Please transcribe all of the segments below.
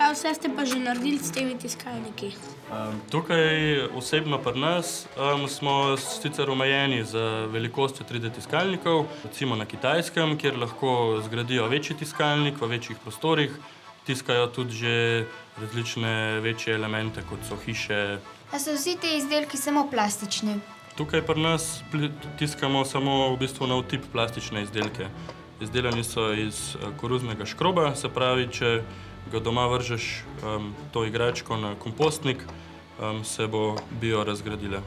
Kaj vse ste pa že naredili s temi tiskalniki? Tukaj osebno pri nas smo sicer omejeni z velikostjo 3D tiskalnikov, recimo na Kitajskem, kjer lahko zgradijo večji tiskalnik v večjih prostorih, tiskajo tudi že različne večje elemente, kot so hiše. A so vsi ti izdelki samo plastični? Tukaj pri nas tiskamo samo v bistvu na vtip plastične izdelke. Izdelani so iz koruznega škroba, se pravi, če ga doma vržeš to igračko na kompostnik, se bo bio razgradila.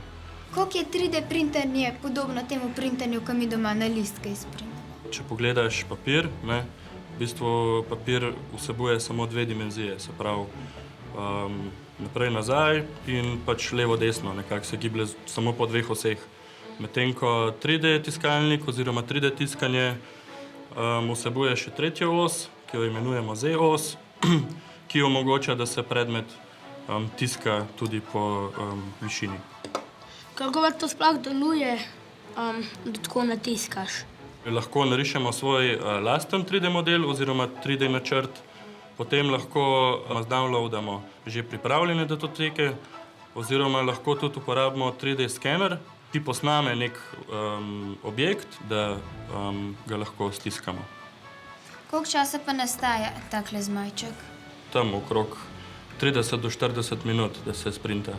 Koliko je 3D printerje podobno temu printerju, ko mi doma na listke izprintamo? Če pogledaš papir, v bistvu papir vsebuje samo dve dimenzije, se pravi naprej, nazaj in pač levo-desno, nekako se giblje samo po dveh oseh. Medtem ko 3D tiskalnik oziroma 3D tiskanje vsebuje še tretjo os, ki jo imenujemo Z-os, ki omogoča, da se predmet tiska tudi po višini. Kako pa to sploh deluje, da tako natiskaš? Lahko narišemo svoj lasten 3D model oziroma 3D načrt, potem lahko downloadamo že pripravljene datoteke oziroma lahko tudi uporabimo 3D skener, ki posname nek objekt, da ga lahko stiskamo. Koliko časa pa nastaja takle zmajček? Tam okrog 30 do 40 minut, da se sprinta.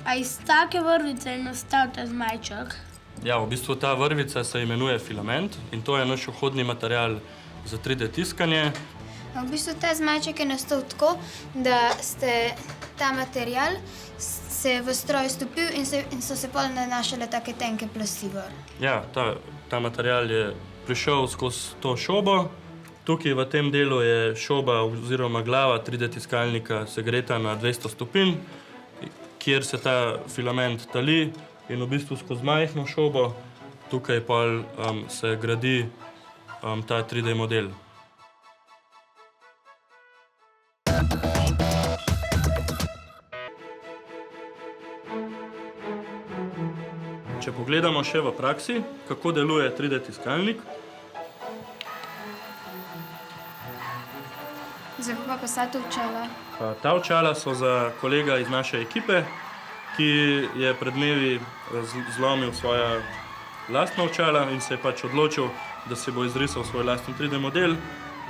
A iz take vrvice je nastal ta zmajček? Ja, v bistvu ta vrvica se imenuje filament in to je naš vhodni material za 3D tiskanje. V bistvu ta zmajček je nastal tako, da ste ta material se v stroj stopil in so se potem nanašale take tenke plasti gor. Ja, ta material je prišel skozi to šobo. Tukaj v tem delu je šoba oziroma glava 3D tiskalnika segreta na 200 stopinj, kjer se ta filament tali in v bistvu skozi majhno šobo tukaj pol se gradi ta 3D model. Če pogledamo še v praksi, kako deluje 3D tiskalnik. Za koga pa sta to očala? Ta očala so za kolega iz naše ekipe, ki je pred dnevi zlomil svoja lastna očala in se je pač odločil, da si bo izrisal svoj lastni 3D model,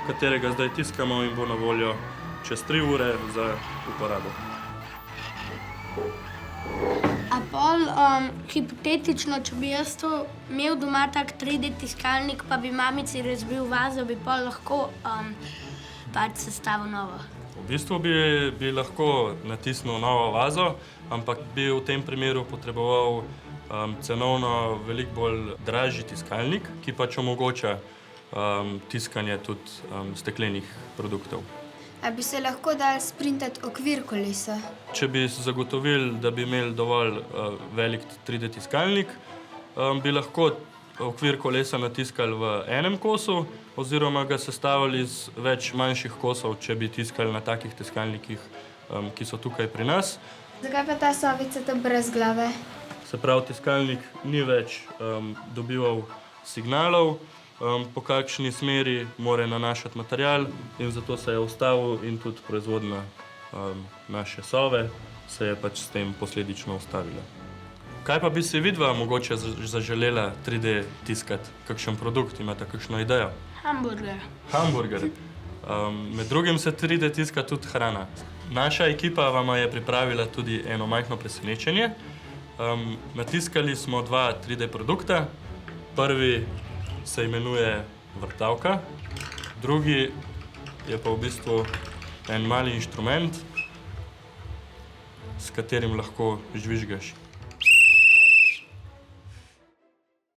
katerega zdaj tiskamo in bo na voljo čez 3 ure za uporabo. A pol, hipotetično, če bi jaz to imel doma tak 3D tiskalnik, pa bi mamici razbil vazo, bi pol lahko pač sestavil novo? V bistvu bi lahko natisnil novo vazo, ampak bi v tem primeru potreboval cenovno veliko bolj dražji tiskalnik, ki pač omogoča tiskanje tudi steklenih produktov. A bi se lahko dal sprintati okvir kolesa? Če bi zagotovili, da bi imeli dovolj velik 3D tiskalnik, bi lahko okvir kolesa natiskali v enem kosu oziroma ga sestavili iz več manjših kosov, če bi tiskali na takih tiskalnikih, ki so tukaj pri nas. Zakaj pa ta sovica tam brez glave? Se pravi, tiskalnik ni več dobival signalov, po kakšni smeri mora nanašati material in zato se je ustavil in tudi proizvodnja naše Sove se je pač s tem posledično ustavila. Kaj pa bi si vidva mogoče zaželela 3D tiskati? Kakšen produkt? Imate kakšno idejo? Hamburger. Hamburger. Med drugim se 3D tiska tudi hrana. Naša ekipa vama je pripravila tudi eno majhno presenečenje. Natiskali smo 2 3D produkta. Prvi se imenuje vrtavka, drugi je pa v bistvu en mali inštrument, s katerim lahko žvižgaš.